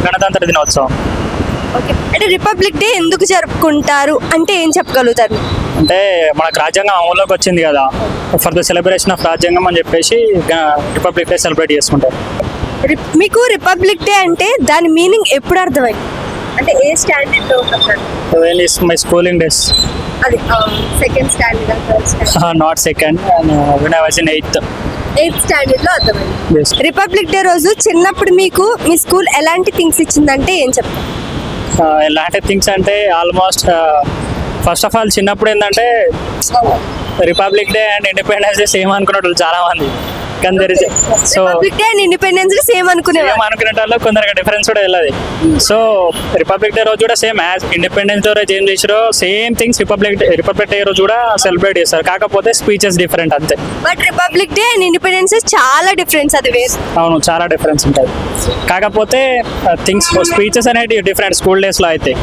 గణతంత్ర దినోత్సవం. ఓకే, అంటే రిపబ్లిక్ డే ఎందుకు జరుపుకుంటారు అంటే ఏం చెప్పగలుగుతారు? అంటే మనకు రాజ్యాంగం అమల్లోకి వచ్చింది కదా, ఫర్ ద సెలబ్రేషన్ ఆఫ్ రాజ్యాంగం అని చెప్పేసి రిపబ్లిక్ డే సెలబ్రేట్ చేసుకుంటారు. మీకు రిపబ్లిక్ డే అంటే దాని మీనింగ్ ఎప్పుడు అర్థమైంది? అంటే ఏ స్టాండర్డ్లో when is my schooling days, అది second standard, third standard? Not second, when I was in 8th. 8th standard లో అర్థమైంది. రిపబ్లిక్ డే రోజు చిన్నప్పుడు మీకు మీ స్కూల్ ఎలాంటి థింగ్స్ ఇచ్చిందంటే ఏం చెప్తారు? ఎలాంటి థింగ్స్ అంటే ఆల్మోస్ట్ ఫస్ట్ ఆఫ్ ఆల్ చిన్నప్పుడు ఏంటంటే Republic Day and Independence Day same అనుకునేవాళ్ళు చాలా మంది, కానీ so Republic Day and Independence Day same అనుకునేవారు. అనుకునే వాళ్ళు కొందరికి డిఫరెన్స్ కూడా వెళ్ళదు. సో రిపబ్లిక్ డే రోజు కూడా సేమ్ యాజ్ ఇండిపెండెన్స్ డే రోజు ఏం చేసారో సేమ్ థింగ్స్ రిపబ్లిక్ డే రోజు కూడా సెలబ్రేట్ చేస్తారు, కాకపోతే స్పీచెస్ డిఫరెంట్ అంతే. But republic Day and Independence day చాలా డిఫరెన్స్, అది వేరు. అవును, చాలా డిఫరెన్స్ ఉంటుంది, కాకపోతే థింగ్స్ స్పీచెస్ అనేవి డిఫరెంట్ స్కూల్ డేస్లో అయితే.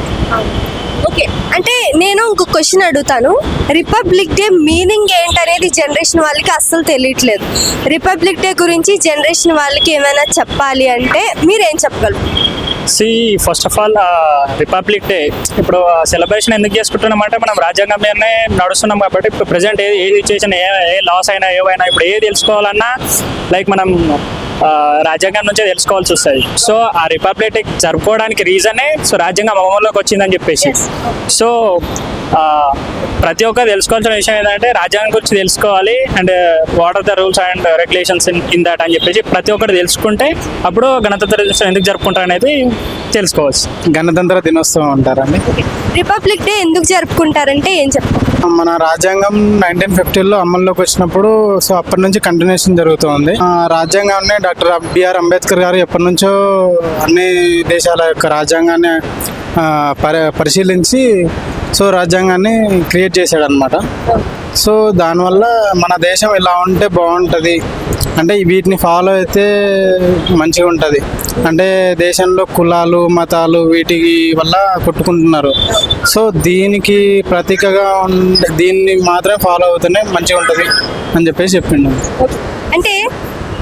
ఓకే, అంటే నేను ఇంకో క్వశ్చన్ అడుగుతాను. రిపబ్లిక్ డే మీనింగ్ ఏంటనేది జనరేషన్ వాళ్ళకి అస్సలు తెలియట్లేదు. రిపబ్లిక్ డే గురించి జనరేషన్ వాళ్ళకి ఏమైనా చెప్పాలి అంటే మీరేం చెప్పగలరు? First of all republic day ఇప్పుడు సెలబ్రేషన్ ఎందుకు చేసుకుంటున్నామంటే మనం రాజ్యాంగం మీదనే నడుస్తున్నాం కాబట్టి ఇప్పుడు ప్రజెంట్ ఏ సిచ్యువేషన్, ఏ లాస్ అయినా ఏవైనా ఇప్పుడు ఏది తెలుసుకోవాలన్నా లైక్ మనం రాజ్యాంగం నుంచే తెలుసుకోవాల్సి వస్తుంది. సో ఆ రిపబ్లిక్ డే జరుపుకోవడానికి రీజనే సో రాజ్యాంగం అమల్లోకి వచ్చిందని చెప్పేసి. సో ప్రతి ఒక్కరు తెలుసుకోవాల్సిన విషయం ఏంటంటే రాజ్యాంగం గురించి తెలుసుకోవాలి and what are the rules and regulations in that అని చెప్పేసి ప్రతి ఒక్కరు తెలుసుకుంటే అప్పుడు గణతంత్ర దినోత్సవం ఎందుకు జరుపుకుంటారు అనేది తెలుసుకోవచ్చు. గణతంత్ర దినోత్సవం అంటారండి. రిపబ్లిక్ డే ఎందుకు జరుపుకుంటారంటే ఏం చెప్తారు? మన రాజ్యాంగం 1950లో అమల్లోకి వచ్చినప్పుడు సో అప్పటి నుంచి కంటిన్యూషన్ జరుగుతుంది. రాజ్యాంగాన్ని డాక్టర్ బిఆర్ అంబేద్కర్ గారు ఎప్పటి నుంచో అన్ని దేశాల యొక్క రాజ్యాంగాన్ని పరిశీలించి సో రాజ్యాంగాన్ని క్రియేట్ చేశాడు అనమాట. సో దానివల్ల మన దేశం ఇలా ఉంటే బాగుంటుంది, అంటే వీటిని ఫాలో అయితే మంచిగా ఉంటుంది, అంటే దేశంలో కులాలు మతాలు వీటి వల్ల కొట్టుకుంటున్నారు. సో దీనికి ప్రతీకగా దీన్ని మాత్రమే ఫాలో అవుతూనే మంచిగా ఉంటుంది అని చెప్పేసి చెప్పిండు. అంటే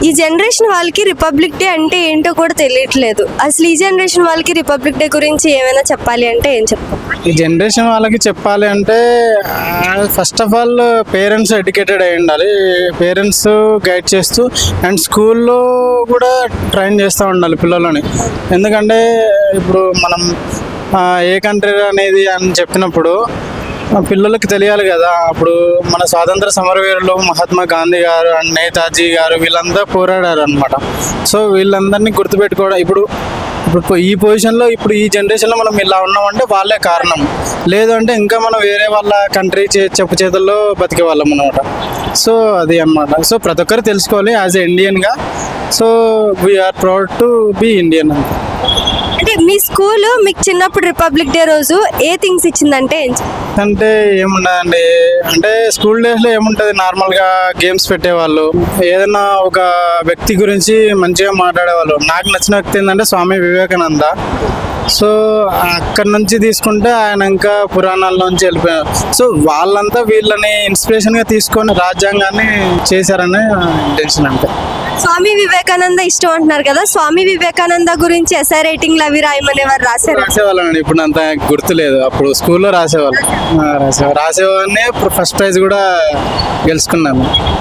ఈ జనరేషన్ వాళ్ళకి రిపబ్లిక్ డే అంటే ఏంటో కూడా తెలియట్లేదు. అసలు ఈ జనరేషన్ వాళ్ళకి రిపబ్లిక్ డే గురించి ఏమైనా చెప్పాలి అంటే ఏం చెప్తాం? ఈ జనరేషన్ వాళ్ళకి చెప్పాలి అంటే first of all parents educated అయి ఉండాలి, పేరెంట్స్ గైడ్ చేస్తూ అండ్ స్కూల్లో కూడా ట్రైన్ చేస్తూ ఉండాలి పిల్లలని. ఎందుకంటే ఇప్పుడు మనం ఏ కంట్రీ అనేది అని చెప్పినప్పుడు పిల్లలకి తెలియాలి కదా. అప్పుడు మన స్వాతంత్ర సమరవీరులు మహాత్మా గాంధీ గారు అండ్ నేతాజీ గారు వీళ్ళంతా పోరాడారు అనమాట. సో వీళ్ళందరినీ గుర్తుపెట్టుకోవడం, ఇప్పుడు ఈ పొజిషన్లో ఇప్పుడు ఈ జనరేషన్లో మనం ఇలా ఉన్నామంటే వాళ్ళే కారణం, లేదు అంటే ఇంకా మనం వేరే వాళ్ళ కంట్రీ చెప్పు చేతుల్లో బతికే వాళ్ళం అనమాట. సో అది అన్నమాట. సో ప్రతి ఒక్కరు తెలుసుకోవాలి యాజ్ ఏ ఇండియన్గా. So we are proud to be Indian. అంటే మీ స్కూల్ మీకు చిన్నప్పుడు రిపబ్లిక్ డే రోజు ఏ థింగ్స్ ఇచ్చిందంటే అంటే ఏముండదండి, అంటే స్కూల్ డేస్లో ఏముంటుంది, నార్మల్గా గేమ్స్ పెట్టేవాళ్ళు, ఏదైనా ఒక వ్యక్తి గురించి మంచిగా మాట్లాడేవాళ్ళు. నాకు నచ్చిన వ్యక్తి ఏంటంటే స్వామి వివేకానంద. సో అక్కడి నుంచి తీసుకుంటే ఆయన ఇంకా పురాణాల్లోంచి వెళ్ళిపోయారు. సో వాళ్ళంతా వీళ్ళని ఇన్స్పిరేషన్గా తీసుకొని రాజ్యాంగాన్ని చేశారనే ఇంటెన్షన్. అంటే స్వామి వివేకానంద ఇష్టం అంటున్నారు కదా, స్వామి వివేకానంద గురించి ఎస్ఐ రైటింగ్లు అవి రాయమనేవారు, రాసేవాళ్ళండి. ఇప్పుడు అంత గుర్తులేదు, అప్పుడు స్కూల్లో రాసేవాళ్ళని ఫస్ట్ ప్రైజ్ కూడా గెలుచుకున్నాను.